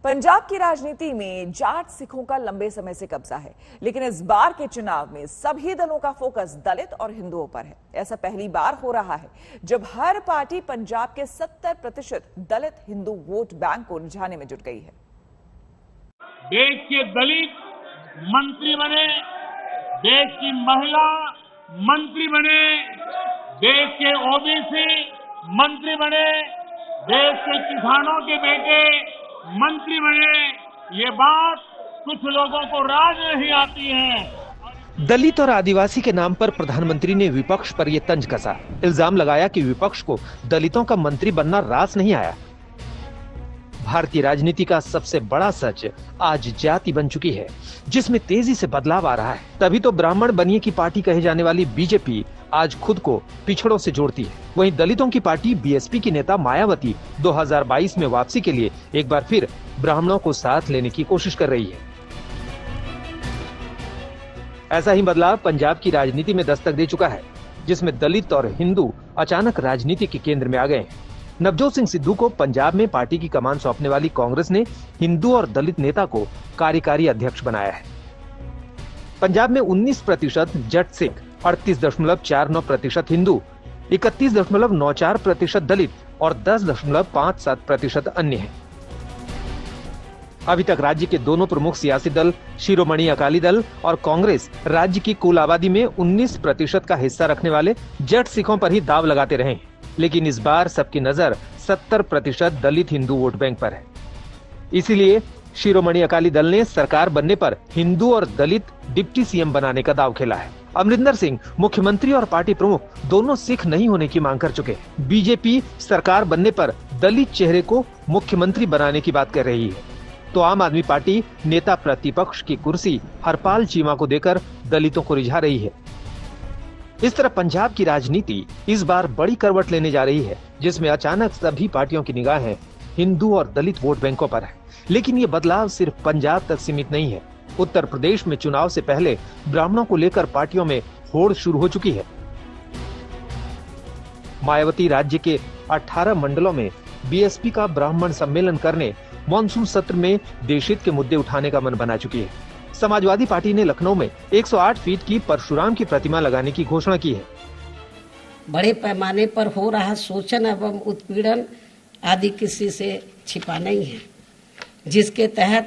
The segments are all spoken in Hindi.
पंजाब की राजनीति में जाट सिखों का लंबे समय से कब्जा है, लेकिन इस बार के चुनाव में सभी दलों का फोकस दलित और हिंदुओं पर है। ऐसा पहली बार हो रहा है जब हर पार्टी पंजाब के 70% दलित हिंदू वोट बैंक को रिझाने में जुट गई है। देश के दलित मंत्री बने, देश की महिला मंत्री बने, देश के ओबीसी मंत्री बने, देश के किसानों के बेटे मंत्री बने, ये बात कुछ लोगों को राज नहीं आती है। दलित और आदिवासी के नाम पर प्रधानमंत्री ने विपक्ष पर यह तंज कसा। इल्जाम लगाया कि विपक्ष को दलितों का मंत्री बनना रास नहीं आया। भारतीय राजनीति का सबसे बड़ा सच आज जाति बन चुकी है, जिसमें तेजी से बदलाव आ रहा है। तभी तो ब्राह्मण बनिए की पार्टी कही जाने वाली बीजेपी आज खुद को पिछड़ों से जोड़ती है। वहीं दलितों की पार्टी बीएसपी की नेता मायावती 2022 में वापसी के लिए एक बार फिर ब्राह्मणों को साथ लेने की कोशिश कर रही है। ऐसा ही बदलाव पंजाब की राजनीति में दस्तक दे चुका है, जिसमें दलित और हिंदू अचानक राजनीति के केंद्र में आ गए हैं। नवजोत सिंह सिद्धू को पंजाब में पार्टी की कमान सौंपने वाली कांग्रेस ने हिंदू और दलित नेता को कार्यकारी अध्यक्ष बनाया है। पंजाब में 19% जट सिख, 38.49% हिंदू, 31.94% दलित और 10.57% अन्य हैं। अभी तक राज्य के दोनों प्रमुख सियासी दल शिरोमणि अकाली दल और कांग्रेस राज्य की कुल आबादी में 19% का हिस्सा रखने वाले जट सिखों पर ही दाव लगाते रहे, लेकिन इस बार सबकी नजर 70% दलित हिंदू वोट बैंक पर है। इसीलिए शिरोमणि अकाली दल ने सरकार बनने पर हिंदू और दलित डिप्टी सीएम बनाने का दाव खेला है। अमरिंदर सिंह मुख्यमंत्री और पार्टी प्रमुख दोनों सिख नहीं होने की मांग कर चुके हैं। बीजेपी सरकार बनने पर दलित चेहरे को मुख्यमंत्री बनाने की बात कर रही है, तो आम आदमी पार्टी नेता प्रतिपक्ष की कुर्सी हरपाल चीमा को देकर दलितों को रिझा रही है। इस तरह पंजाब की राजनीति इस बार बड़ी करवट लेने जा रही है, जिसमें अचानक सभी पार्टियों की निगाहें हिंदू और दलित वोट बैंकों पर है। लेकिन ये बदलाव सिर्फ पंजाब तक सीमित नहीं है। उत्तर प्रदेश में चुनाव से पहले ब्राह्मणों को लेकर पार्टियों में होड़ शुरू हो चुकी है। मायावती राज्य के 18 मंडलों में बीएसपी का ब्राह्मण सम्मेलन करने, मॉनसून सत्र में देशहित के मुद्दे उठाने का मन बना चुकी है। समाजवादी पार्टी ने लखनऊ में 108 फीट की परशुराम की प्रतिमा लगाने की घोषणा की है। बड़े पैमाने पर हो रहा शोषण एवं उत्पीड़न आदि किसी से छिपा नहीं है, जिसके तहत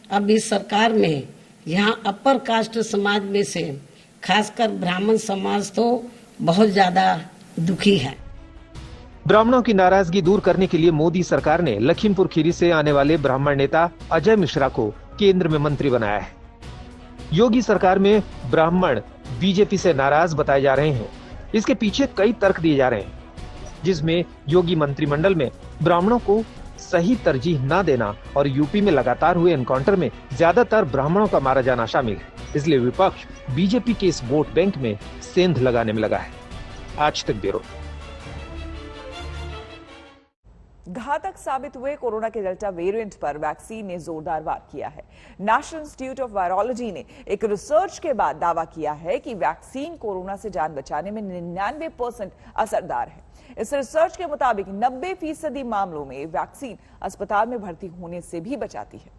अब इस सरकार में यहाँ अपर कास्ट समाज में से खासकर ब्राह्मण समाज तो बहुत ज्यादा दुखी है। ब्राह्मणों की नाराजगी दूर करने के लिए मोदी सरकार ने लखीमपुर खीरी से आने वाले ब्राह्मण नेता अजय मिश्रा को केंद्र में मंत्री बनाया है। योगी सरकार में ब्राह्मण बीजेपी से नाराज बताए जा रहे हैं। इसके पीछे कई तर्क दिए जा रहे हैं, जिसमें योगी मंत्रिमंडल में ब्राह्मणों को सही तरजीह न देना और यूपी में लगातार हुए एनकाउंटर में ज्यादातर ब्राह्मणों का मारा जाना शामिल है। इसलिए विपक्ष बीजेपी के इस वोट बैंक में सेंध लगाने में लगा है। आज तक ब्यूरो। घातक साबित हुए कोरोना के डेल्टा वेरिएंट पर वैक्सीन ने जोरदार वार किया है। नेशनल इंस्टीट्यूट ऑफ वायरोलॉजी ने एक रिसर्च के बाद दावा किया है कि वैक्सीन कोरोना से जान बचाने में 99% असरदार है। इस रिसर्च के मुताबिक 90% मामलों में वैक्सीन अस्पताल में भर्ती होने से भी बचाती है।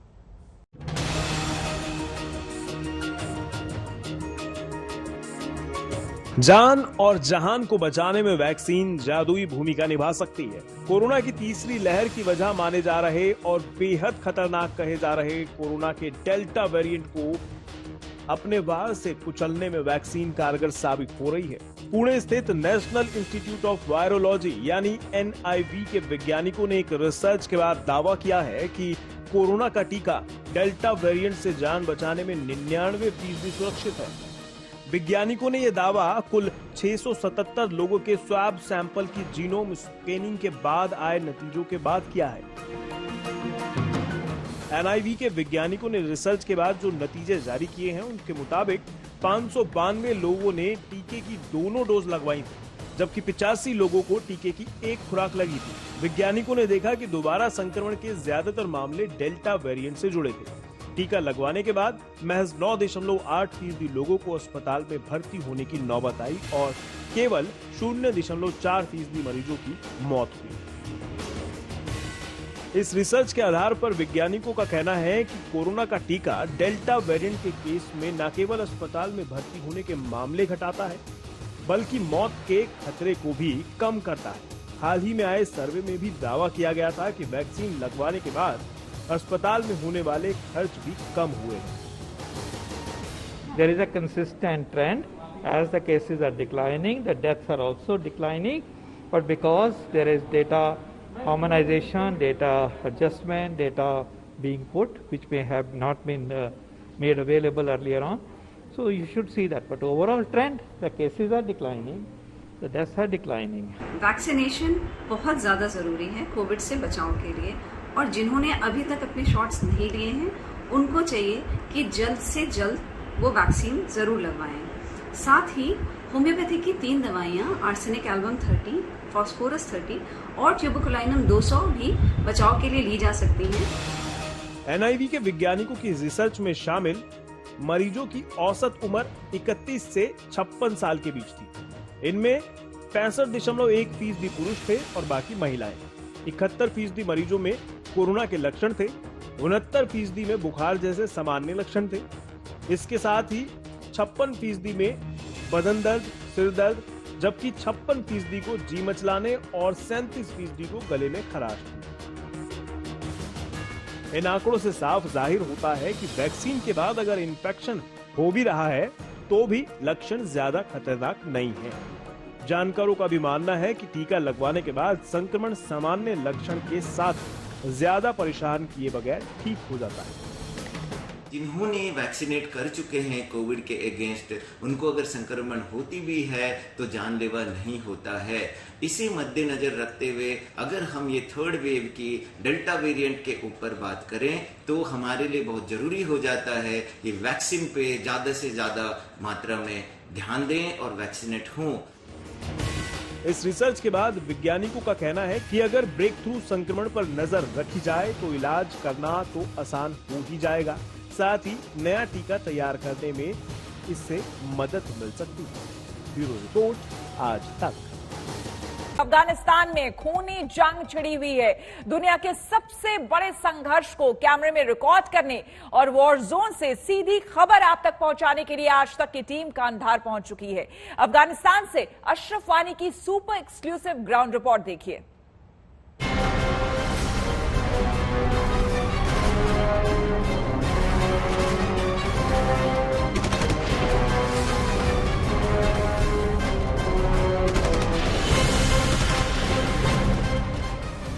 जान और जहान को बचाने में वैक्सीन जादुई भूमिका निभा सकती है। कोरोना की तीसरी लहर की वजह माने जा रहे और बेहद खतरनाक कहे जा रहे कोरोना के डेल्टा वेरिएंट को अपने वार से कुचलने में वैक्सीन कारगर साबित हो रही है। पुणे स्थित नेशनल इंस्टीट्यूट ऑफ वायरोलॉजी यानी NIV के वैज्ञानिकों ने एक रिसर्च के बाद दावा किया है कि कोरोना का टीका डेल्टा वेरिएंट से जान बचाने में 99% सुरक्षित है। वैज्ञानिकों ने यह दावा कुल 677 लोगों के स्वैब सैंपल की जीनोम स्कैनिंग के बाद आए नतीजों के बाद किया है। NIV के वैज्ञानिकों ने रिसर्च के बाद जो नतीजे जारी किए हैं, उनके मुताबिक 592 लोगों ने टीके की दोनों डोज लगवाई थी, जबकि 85 लोगों को टीके की एक खुराक लगी थी। वैज्ञानिकों ने देखा कि दोबारा संक्रमण के ज्यादातर मामले डेल्टा वेरिएंट से जुड़े थे। टीका लगवाने के बाद महज 9.8% लोगों को अस्पताल में भर्ती होने की नौबत आई और केवल 0.4% मरीजों की मौत हुई। इस रिसर्च के आधार पर वैज्ञानिकों का कहना है कि कोरोना का टीका डेल्टा वेरिएंट के केस में न केवल अस्पताल में भर्ती होने के मामले घटाता है, बल्कि मौत के खतरे को भी कम करता है। हाल ही में आए सर्वे में भी दावा किया गया था कि वैक्सीन लगवाने के बाद अस्पताल में होने वाले खर्च भी कम हुए हैं। There is a consistent trend. As the cases are declining, the deaths are also declining. But because there is data harmonization, data adjustment, data being put, which may have not been made available earlier on, so you should see that. But overall trend, the cases are declining, the deaths are declining. Vaccination बहुत ज़्यादा ज़रूरी है कोविड से बचाव के लिए, और जिन्होंने अभी तक अपने शॉट्स नहीं लिए हैं उनको चाहिए कि जल्द से जल्द वो वैक्सीन ज़रूर लगवाएं। साथ ही होम्योपैथी की 3 दवाइयाँ आर्सेनिक एल्बम 30, फॉस्फोरस 30 और ट्यूबरकुलाइनम 200 भी बचाव के लिए ली जा सकती हैं। NIV के वैज्ञानिकों की रिसर्च में शामिल मरीजों की औसत उम्र 31 से 56 साल के बीच थी। इनमें 65.1% पुरुष थे और बाकी महिलाएं। 71% मरीजों में कोरोना के लक्षण थे, 69% में बुखार जैसे सामान्य लक्षण थे। इसके साथ ही 56% में बदन दर्द, सिर दर्द, जबकि 56% को जी मचलाने और 37% को गले में खराश थी। इन आंकड़ों से साफ जाहिर होता है कि वैक्सीन के बाद अगर इन्फेक्शन हो भी रहा है तो भी लक्षण ज्यादा खतरनाक नहीं है। जानकारों का भी मानना है कि टीका लगवाने के बाद संक्रमण सामान्य लक्षण के साथ ज्यादा परेशान किए बगैर ठीक हो जाता है। जिन्होंने वैक्सीनेट कर चुके हैं कोविड के अगेंस्ट, उनको अगर संक्रमण होती भी है तो जानलेवा नहीं होता है। इसे मद्देनजर रखते हुए अगर हम ये थर्ड वेव की डेल्टा वेरिएंट के ऊपर बात करें तो हमारे लिए बहुत जरूरी हो जाता है कि वैक्सीन पे ज्यादा से ज्यादा मात्रा में ध्यान दें और वैक्सीनेट हों। इस रिसर्च के बाद वैज्ञानिकों का कहना है कि अगर ब्रेक थ्रू संक्रमण पर नजर रखी जाए तो इलाज करना तो आसान हो ही जाएगा, साथ ही नया टीका तैयार करने में इससे मदद मिल सकती है। ब्यूरो रिपोर्ट, आज तक। अफगानिस्तान में खूनी जंग छिड़ी हुई है। दुनिया के सबसे बड़े संघर्ष को कैमरे में रिकॉर्ड करने और वॉर जोन से सीधी खबर आप तक पहुंचाने के लिए आज तक की टीम कांधार पहुंच चुकी है। अफगानिस्तान से अशरफ वानी की सुपर एक्सक्लूसिव ग्राउंड रिपोर्ट देखिए।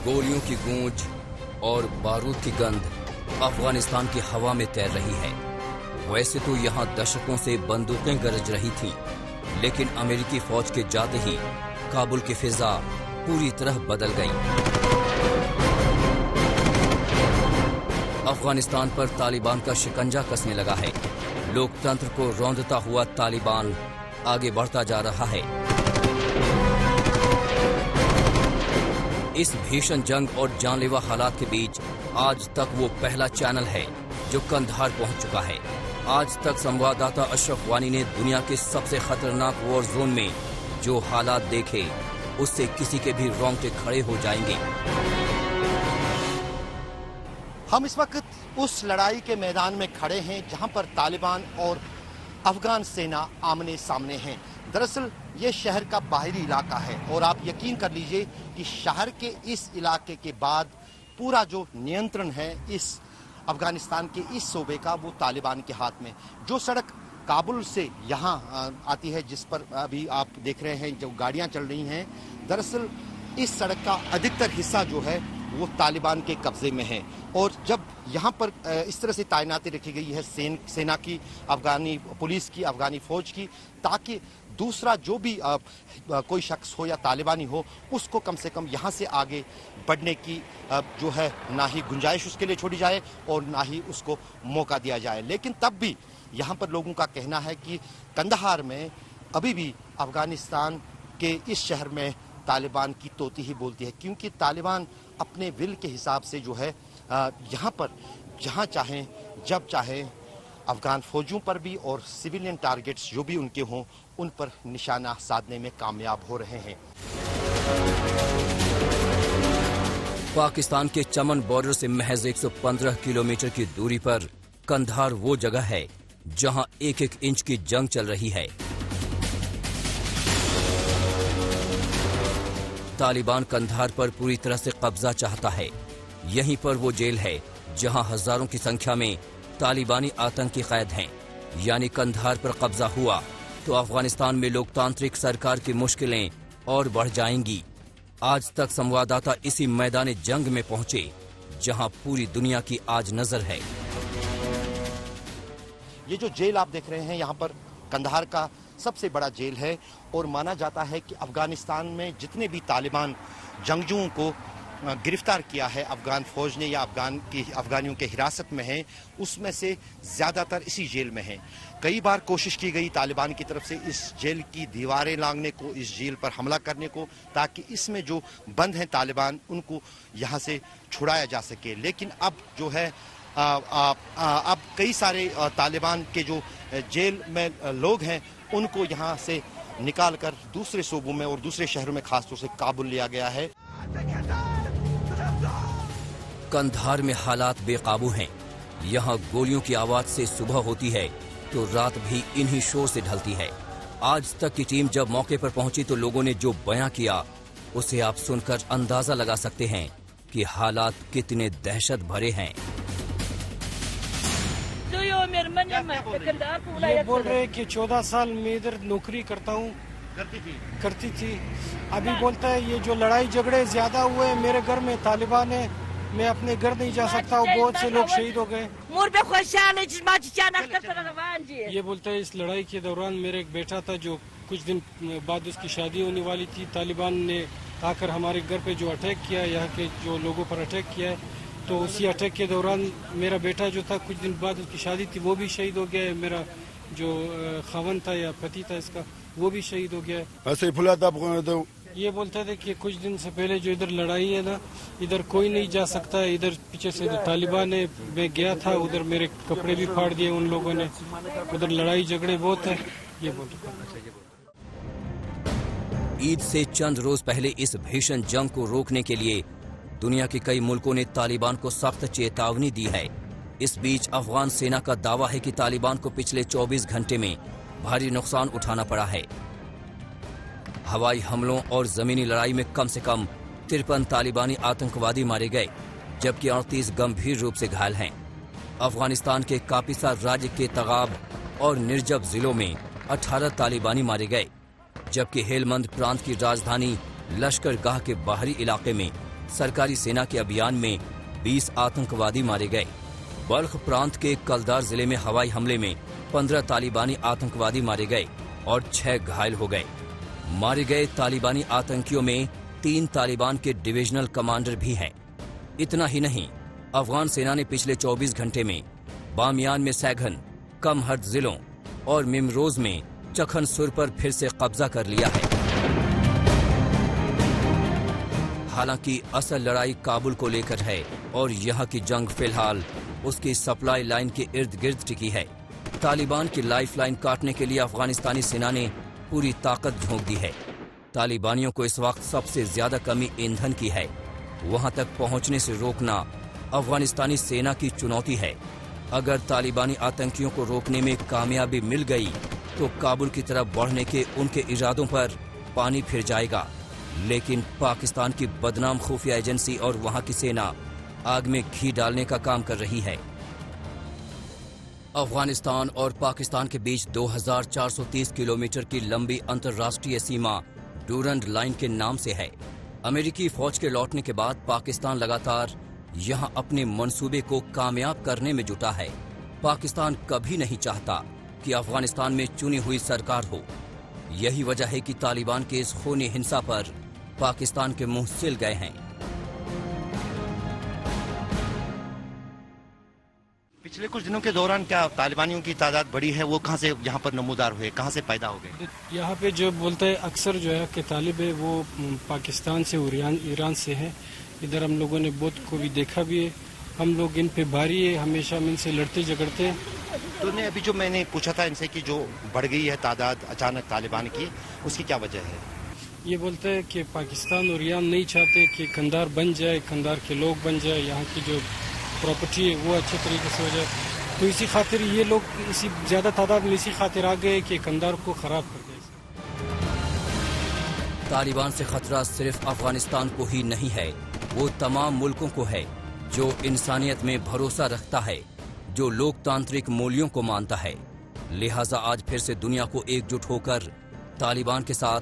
गोलियों की गूंज और बारूद की गंध अफगानिस्तान की हवा में तैर रही है। वैसे तो यहाँ दशकों से बंदूकें गरज रही थीं, लेकिन अमेरिकी फौज के जाते ही काबुल की फिजा पूरी तरह बदल गई। अफगानिस्तान पर तालिबान का शिकंजा कसने लगा है। लोकतंत्र को रौंदता हुआ तालिबान आगे बढ़ता जा रहा है। इस भीषण जंग और जानलेवा हालात के बीच आज तक वो पहला चैनल है जो कंधार पहुंच चुका है। आज तक संवाददाता अशरफ वानी ने दुनिया के सबसे खतरनाक वॉर जोन में जो हालात देखे, उससे किसी के भी रोंगटे खड़े हो जाएंगे। हम इस वक्त उस लड़ाई के मैदान में खड़े हैं जहां पर तालिबान और अफगान सेना आमने सामने हैं। दरअसल ये शहर का बाहरी इलाका है और आप यकीन कर लीजिए कि शहर के इस इलाके के बाद पूरा जो नियंत्रण है इस अफगानिस्तान के इस सूबे का, वो तालिबान के हाथ में। जो सड़क काबुल से यहाँ आती है, जिस पर अभी आप देख रहे हैं जो गाड़ियाँ चल रही हैं, दरअसल इस सड़क का अधिकतर हिस्सा जो है वो तालिबान के कब्जे में है। और जब यहाँ पर इस तरह से तैनाती रखी गई है सेना की, अफगानी पुलिस की, अफगानी फौज की, ताकि दूसरा जो भी कोई शख्स हो या तालिबानी हो उसको कम से कम यहाँ से आगे बढ़ने की जो है ना ही गुंजाइश उसके लिए छोड़ी जाए और ना ही उसको मौका दिया जाए। लेकिन तब भी यहाँ पर लोगों का कहना है कि कंधार में अभी भी अफगानिस्तान के इस शहर में तालिबान की तोती ही बोलती है, क्योंकि तालिबान अपने विल के हिसाब से जो है यहाँ पर जहाँ चाहें जब चाहें अफगान फौजियों पर भी और सिविलियन टारगेट्स जो भी उनके हों उन पर निशाना साधने में कामयाब हो रहे हैं। पाकिस्तान के चमन बॉर्डर से महज 115 किलोमीटर की दूरी पर कंधार वो जगह है जहां एक एक इंच की जंग चल रही है। तालिबान कंधार पर पूरी तरह से कब्जा चाहता है। यहीं पर वो जेल है जहां हजारों की संख्या में तालिबानी आतंकी कैद हैं। यानी कंधार पर कब्जा हुआ तो अफगानिस्तान में लोकतांत्रिक सरकार की मुश्किलें और बढ़ जाएंगी। आज तक संवाददाता इसी मैदान जंग में पहुंचे जहां पूरी दुनिया की आज नजर है। ये जो जेल आप देख रहे हैं यहाँ पर कंधार का सबसे बड़ा जेल है और माना जाता है कि अफगानिस्तान में जितने भी तालिबान जंगजुओं को गिरफ्तार किया है अफगान फौज ने या अफगानियों के हिरासत में है, उसमें से ज़्यादातर इसी जेल में है। कई बार कोशिश की गई तालिबान की तरफ से इस जेल की दीवारें लांघने को, इस जेल पर हमला करने को, ताकि इसमें जो बंद हैं तालिबान उनको यहाँ से छुड़ाया जा सके। लेकिन अब जो है अब कई सारे तालिबान के जो जेल में लोग हैं उनको यहाँ से निकाल कर दूसरे सूबों में और दूसरे शहरों में खासतौर से काबुल लिया गया है। कंधार में हालात बेकाबू हैं। यहाँ गोलियों की आवाज से सुबह होती है तो रात भी इन्हीं शोर से ढलती है। आज तक की टीम जब मौके पर पहुंची तो लोगों ने जो बयां किया उसे आप सुनकर अंदाजा लगा सकते हैं कि हालात कितने दहशत भरे हैं। ये बोल रहे कि 14 साल में इधर नौकरी करता हूँ, करती थी। अभी बोलता है ये जो लड़ाई झगड़े ज्यादा हुए मेरे घर में तालिबान है, मैं अपने घर नहीं जा सकता हूँ, बहुत से लोग शहीद हो गए। ये बोलता है इस लड़ाई के दौरान मेरा एक बेटा था जो कुछ दिन बाद उसकी शादी होने वाली थी। तालिबान ने आकर हमारे घर पे जो अटैक किया, यहाँ के जो लोगों पर अटैक किया है, तो उसी अटैक के दौरान मेरा बेटा जो था कुछ दिन बाद उसकी शादी थी वो भी शहीद हो गया है। मेरा जो खावन था या पति था इसका वो भी शहीद हो गया है। ऐसे फुला था ये बोलते थे कि कुछ दिन से पहले जो इधर लड़ाई है ना, इधर कोई नहीं जा सकता, इधर पीछे से जो तालिबान है, मैं गया था उधर, मेरे कपड़े भी फाड़ दिए उन लोगों ने, उधर लड़ाई झगड़े बहुत है, ये बोलते। ईद से चंद रोज पहले इस भीषण जंग को रोकने के लिए दुनिया के कई मुल्कों ने तालिबान को सख्त चेतावनी दी है। इस बीच अफगान सेना का दावा है कि तालिबान को पिछले 24 घंटे में भारी नुकसान उठाना पड़ा है। हवाई हमलों और जमीनी लड़ाई में कम से कम 53 तालिबानी आतंकवादी मारे गए, जबकि 38 गंभीर रूप से घायल हैं। अफगानिस्तान के कापिसा राज्य के तगाब और निर्जब जिलों में 18 तालिबानी मारे गए, जबकि हेलमंद प्रांत की राजधानी लश्करगाह के बाहरी इलाके में सरकारी सेना के अभियान में 20 आतंकवादी मारे गए। बल्ख प्रांत के कलदार जिले में हवाई हमले में 15 तालिबानी आतंकवादी मारे गए और 6 घायल हो गए। मारे गए तालिबानी आतंकियों में 3 तालिबान के डिविजनल कमांडर भी हैं। इतना ही नहीं, अफगान सेना ने पिछले 24 घंटे में बामियान में सैघन, कमहर्द जिलों और मिमरोज में चखन सुर पर फिर से कब्जा कर लिया है। हालांकि असल लड़ाई काबुल को लेकर है और यहाँ की जंग फिलहाल उसकी सप्लाई लाइन के इर्द गिर्द टिकी है। तालिबान की लाइफ लाइन काटने के लिए अफगानिस्तानी सेना ने पूरी ताकत झोंक दी है। तालिबानियों को इस वक्त सबसे ज्यादा कमी ईंधन की है। वहां तक पहुंचने से रोकना अफगानिस्तानी सेना की चुनौती है। अगर तालिबानी आतंकियों को रोकने में कामयाबी मिल गई तो काबुल की तरफ बढ़ने के उनके इरादों पर पानी फिर जाएगा। लेकिन पाकिस्तान की बदनाम खुफिया एजेंसी और वहां की सेना आग में घी डालने का काम कर रही है। अफगानिस्तान और पाकिस्तान के बीच 2430 किलोमीटर की लंबी अंतर्राष्ट्रीय सीमा डूरंड लाइन के नाम से है। अमेरिकी फौज के लौटने के बाद पाकिस्तान लगातार यहां अपने मंसूबे को कामयाब करने में जुटा है। पाकिस्तान कभी नहीं चाहता कि अफगानिस्तान में चुनी हुई सरकार हो। यही वजह है कि तालिबान के इस खूनी हिंसा पर पाकिस्तान के मुंह सिल गए हैं। पिछले कुछ दिनों के दौरान क्या तालिबानियों की तादाद बढ़ी है? वो कहाँ से यहाँ पर नमूदार हुए, कहाँ से पैदा हो गए? यहाँ पे जो बोलते हैं अक्सर जो है कि तालिब है वो पाकिस्तान से और ईरान से है। इधर हम लोगों ने बहुत को भी देखा भी है। हम लोग इन पे भारी है, हमेशा हम इनसे लड़ते झगड़ते हैं। तो ने अभी जो मैंने पूछा था इनसे कि जो बढ़ गई है तादाद अचानक तालिबान की, उसकी क्या वजह है? ये बोलते हैं कि पाकिस्तान और ईरान नहीं चाहते कि कंधार बन जाए, कंधार के लोग बन जाए, यहाँ की जो प्रॉपर्टी है वो अच्छे तरीके से हो जाए। तो इसी खातिर ये लोग इसी ज़्यादा तादाद में इसी खातिर आ गए कि कंधार को ख़राब कर दिया। तालिबान से खतरा सिर्फ अफगानिस्तान को ही नहीं है, वो तमाम मुल्कों को है जो इंसानियत में भरोसा रखता है, जो लोकतांत्रिक मूल्यों को मानता है। लिहाजा आज फिर से दुनिया को एकजुट होकर तालिबान के साथ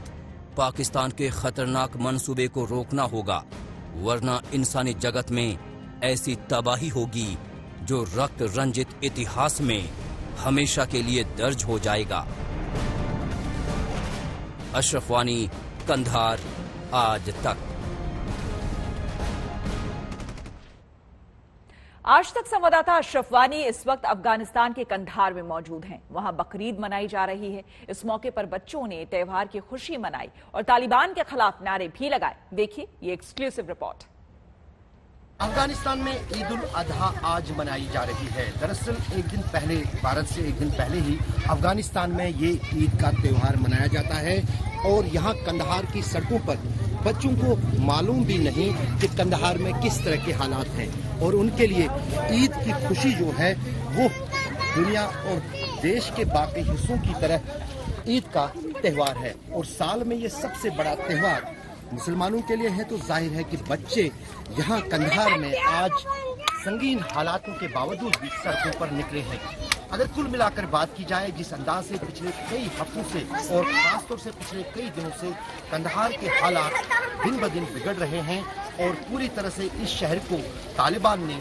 पाकिस्तान के खतरनाक मंसूबे को रोकना होगा, वरना इंसानी जगत में ऐसी तबाही होगी जो रक्त रंजित इतिहास में हमेशा के लिए दर्ज हो जाएगा। अशरफ वानी, कंधार, आज तक। आज तक संवाददाता अशरफ वानी इस वक्त अफगानिस्तान के कंधार में मौजूद हैं। वहां बकरीद मनाई जा रही है। इस मौके पर बच्चों ने त्योहार की खुशी मनाई और तालिबान के खिलाफ नारे भी लगाए। देखिए ये एक्सक्लूसिव रिपोर्ट। अफगानिस्तान में ईद उल अजहा आज मनाई जा रही है। दरअसल एक दिन पहले, भारत से एक दिन पहले ही अफगानिस्तान में ये ईद का त्योहार मनाया जाता है और यहाँ कंधार की सड़कों पर बच्चों को मालूम भी नहीं कि कंधार में किस तरह के हालात हैं और उनके लिए ईद की खुशी जो है वो दुनिया और देश के बाकी हिस्सों की तरह ईद का त्योहार है और साल में ये सबसे बड़ा त्योहार मुसलमानों के लिए है। तो जाहिर है कि बच्चे यहाँ कंधार में आज संगीन हालातों के बावजूद भी सड़कों पर निकले हैं। अगर कुल मिलाकर बात की जाए जिस अंदाज से पिछले कई हफ्तों से और खासतौर से पिछले कई दिनों से कंधार के हालात दिन ब दिन बिगड़ रहे हैं और पूरी तरह से इस शहर को तालिबान ने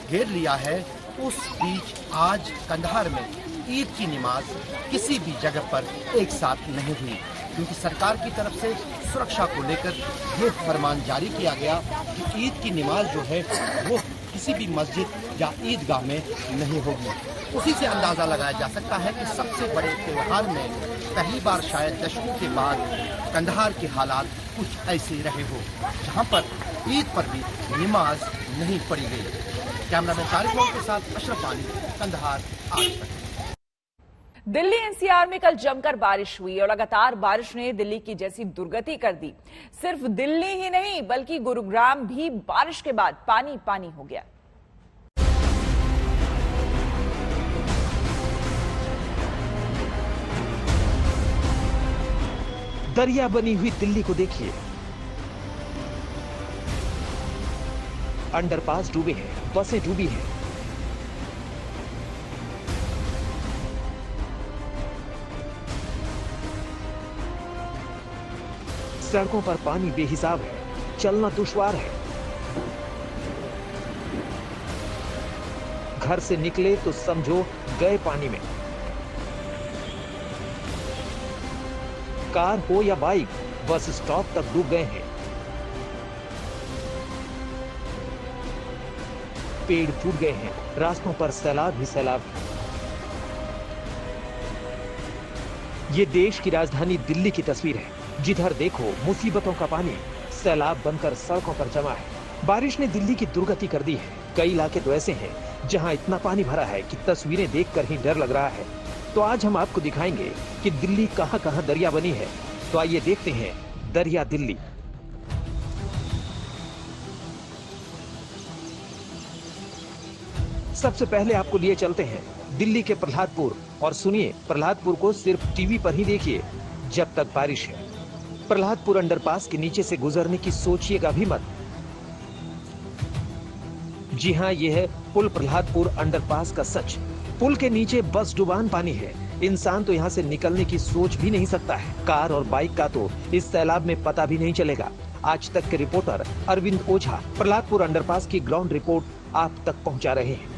घेर लिया है, उस बीच आज कंधार में ईद की नमाज किसी भी जगह पर एक साथ नहीं हुई, क्योंकि सरकार की तरफ से सुरक्षा को लेकर ये फरमान जारी किया गया कि ईद की नमाज जो है वो किसी भी मस्जिद या ईदगाह में नहीं होगी। उसी से अंदाजा लगाया जा सकता है कि सबसे बड़े त्योहार में पहली बार शायद दशकों के बाद कंधार के हालात कुछ ऐसे रहे हो, जहां पर ईद पर भी नमाज नहीं पढ़ी गई। कैमरामैन तारिक के साथ अशरफ वानी, कंधार, आज तक। दिल्ली एनसीआर में कल जमकर बारिश हुई और लगातार बारिश ने दिल्ली की जैसी दुर्गति कर दी। सिर्फ दिल्ली ही नहीं बल्कि गुरुग्राम भी बारिश के बाद पानी पानी हो गया। दरिया बनी हुई दिल्ली को देखिए। अंडरपास डूबे हैं, बसें डूबी हैं। सड़कों पर पानी बेहिसाब है, चलना दुश्वार है। घर से निकले तो समझो गए पानी में। कार हो या बाइक, बस स्टॉप तक डूब गए हैं। पेड़ टूट गए हैं, रास्तों पर सैलाब ही सैलाब। ये देश की राजधानी दिल्ली की तस्वीर है। जिधर देखो मुसीबतों का पानी सैलाब बनकर सड़कों पर जमा है। बारिश ने दिल्ली की दुर्गति कर दी है। कई इलाके तो ऐसे हैं जहां इतना पानी भरा है कि तस्वीरें देखकर ही डर लग रहा है। तो आज हम आपको दिखाएंगे कि दिल्ली कहां कहां दरिया बनी है। तो आइए देखते हैं दरिया दिल्ली। सबसे पहले आपको लिए चलते हैं दिल्ली के प्रहलादपुर और सुनिए, प्रहलादपुर को सिर्फ टीवी पर ही देखिए जब तक बारिश है। प्रहलादपुर अंडरपास के नीचे से गुजरने की सोचिएगा भी मत। जी हाँ, यह है पुल प्रहलादपुर अंडरपास का सच। पुल के नीचे बस डुबान पानी है। इंसान तो यहाँ से निकलने की सोच भी नहीं सकता है। कार और बाइक का तो इस सैलाब में पता भी नहीं चलेगा। आज तक के रिपोर्टर अरविंद ओझा प्रहलादपुर अंडरपास की ग्राउंड रिपोर्ट आप तक पहुँचा रहे हैं।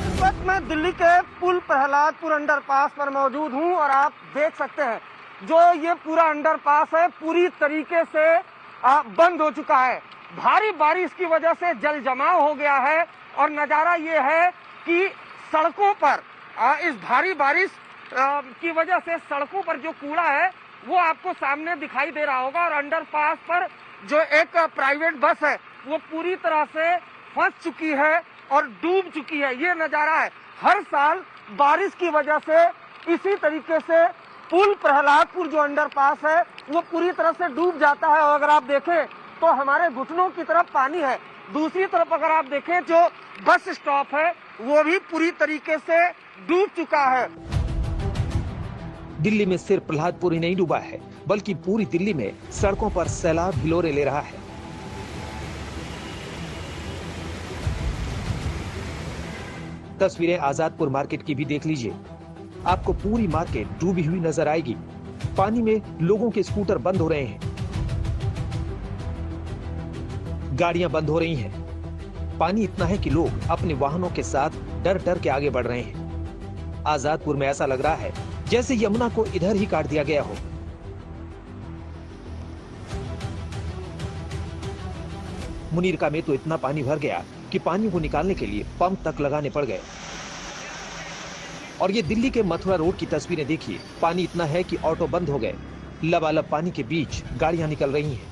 इस वक्त मैं दिल्ली के पुल प्रहलादपुर अंडरपास पर मौजूद हूं और आप देख सकते हैं जो ये पूरा अंडरपास है पूरी तरीके से बंद हो चुका है। भारी बारिश की वजह से जल जमाव हो गया है और नजारा ये है कि सड़कों पर इस भारी बारिश की वजह से सड़कों पर जो कूड़ा है वो आपको सामने दिखाई दे रहा होगा और अंडरपास पर जो एक प्राइवेट बस है वो पूरी तरह से फंस चुकी है और डूब चुकी है। ये नजारा है। हर साल बारिश की वजह से इसी तरीके से पुल प्रहलादपुर जो अंडरपास है वो पूरी तरह से डूब जाता है और अगर आप देखें तो हमारे घुटनों की तरफ पानी है। दूसरी तरफ अगर आप देखें जो बस स्टॉप है वो भी पूरी तरीके से डूब चुका है। दिल्ली में सिर्फ प्रहलादपुर ही नहीं डूबा है, बल्कि पूरी दिल्ली में सड़कों पर सैलाब हिलोरे ले रहा है। तस्वीरें आजादपुर मार्केट की भी देख लीजिए। आपको पूरी मार्केट डूबी हुई नजर आएगी। पानी में लोगों के स्कूटर बंद हो रहे हैं, गाड़ियां बंद हो रही हैं। पानी इतना है कि लोग अपने वाहनों के साथ डर डर के आगे बढ़ रहे हैं। आजादपुर में ऐसा लग रहा है जैसे यमुना को इधर ही काट दिया गया हो। मुनीरका में तो इतना पानी भर गया कि पानी को निकालने के लिए पंप तक लगाने पड़ गए। और ये दिल्ली के मथुरा रोड की तस्वीरें देखिए। पानी इतना है कि ऑटो बंद हो गए। लबालब पानी के बीच गाड़ियां निकल रही हैं।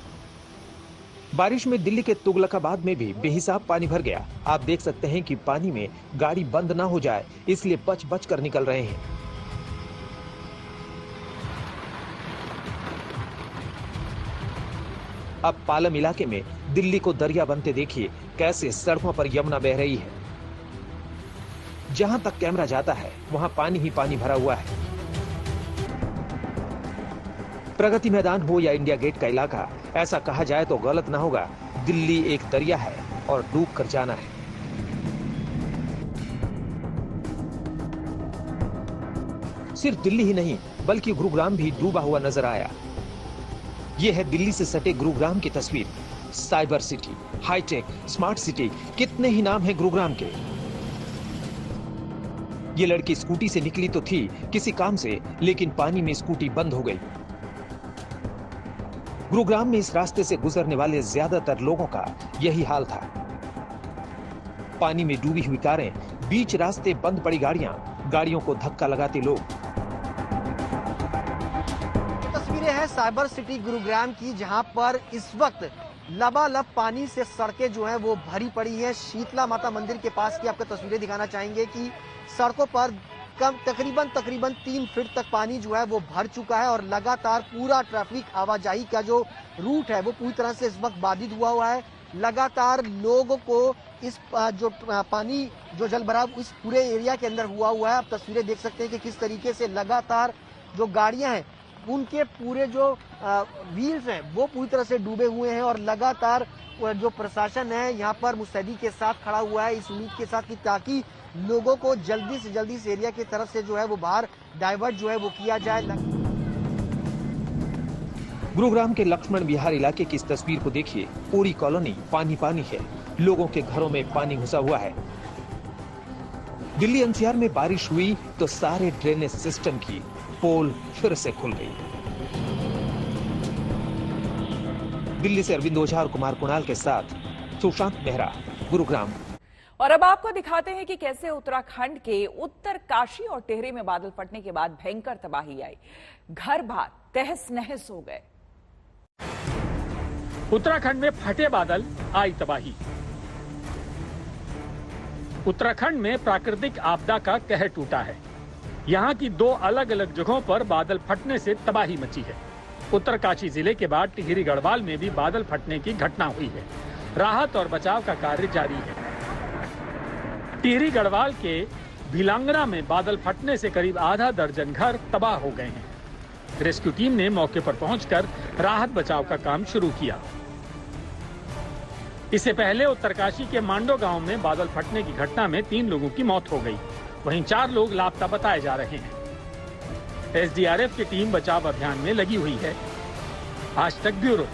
बारिश में दिल्ली के तुगलकाबाद में भी बेहिसाब पानी भर गया। आप देख सकते हैं कि पानी में गाड़ी बंद ना हो जाए इसलिए बच बच कर निकल रहे हैं। अब पालम इलाके में दिल्ली को दरिया बनते देखिए कैसे सड़कों पर यमुना बह रही है। जहां तक कैमरा जाता है वहां पानी ही पानी भरा हुआ है। प्रगति मैदान हो या इंडिया गेट का इलाका, ऐसा कहा जाए तो गलत ना होगा। दिल्ली एक दरिया है और डूब कर जाना है। सिर्फ दिल्ली ही नहीं बल्कि गुरुग्राम भी डूबा हुआ नजर आया। यह है दिल्ली से सटे गुरुग्राम की तस्वीर। Cyber city, high tech, smart city, कितने ही नाम हैं गुरुग्राम के। ये लड़की स्कूटी से निकली तो थी किसी काम से, लेकिन पानी में स्कूटी बंद हो गई। गुरुग्राम में इस रास्ते से गुजरने वाले ज्यादातर लोगों का यही हाल था। पानी में डूबी हुई कारें, बीच रास्ते बंद पड़ी गाड़ियां, गाड़ियों को धक्का लगाते लोग। तस्वीरें हैं साइबर सिटी गुरुग्राम की, जहां पर इस वक्त लबालब पानी से सड़कें जो हैं वो भरी पड़ी है। शीतला माता मंदिर के पास की आपको तस्वीरें दिखाना चाहेंगे कि सड़कों पर तकरीबन 3 फीट तक पानी जो है वो भर चुका है और लगातार पूरा ट्रैफिक आवाजाही का जो रूट है वो पूरी तरह से इस वक्त बाधित हुआ है। लगातार लोगों को इस जो पानी जो जल भराव इस पूरे एरिया के अंदर हुआ है। आप तस्वीरें देख सकते हैं कि किस तरीके से लगातार जो गाड़ियां हैं उनके पूरे जो व्हील्स हैं वो पूरी तरह से डूबे हुए हैं और लगातार जो प्रशासन है यहाँ पर मुस्तैदी के साथ खड़ा हुआ है इस उम्मीद के साथ कि ताकि लोगों को जल्दी से जल्दी इस एरिया की तरफ से जो है वो बाहर डाइवर्ट जो है वो किया जाए। गुरुग्राम के लक्ष्मण विहार इलाके की इस तस्वीर को देखिए। पूरी कॉलोनी पानी पानी है, लोगों के घरों में पानी घुसा हुआ है। दिल्ली एनसीआर में बारिश हुई तो सारे ड्रेनेज सिस्टम की पोल फिर से खुल गई। दिल्ली से अरविंद ओझा और कुमार कुणाल के साथ सुशांत मेहरा, गुरुग्राम। और अब आपको दिखाते हैं कि कैसे उत्तराखंड के उत्तरकाशी और टिहरी में बादल फटने के बाद भयंकर तबाही आई। घर बार तहस नहस हो गए। उत्तराखंड में फटे बादल, आई तबाही। उत्तराखंड में प्राकृतिक आपदा का कहर टूटा है। यहाँ की 2 अलग अलग जगहों पर बादल फटने से तबाही मची है। उत्तरकाशी जिले के बाद टिहरी गढ़वाल में भी बादल फटने की घटना हुई है। राहत और बचाव का कार्य जारी है। टिहरी गढ़वाल के भिलांगना में बादल फटने से करीब आधा दर्जन घर तबाह हो गए हैं। रेस्क्यू टीम ने मौके पर पहुंचकर राहत बचाव का काम शुरू किया। इससे पहले उत्तरकाशी के मांडो गांव में बादल फटने की घटना में 3 लोगों की मौत हो गई। वहीं 4 लोग लापता बताए जा रहे हैं। एसडीआरएफ की टीम बचाव अभियान में लगी हुई है। आज तक ब्यूरो।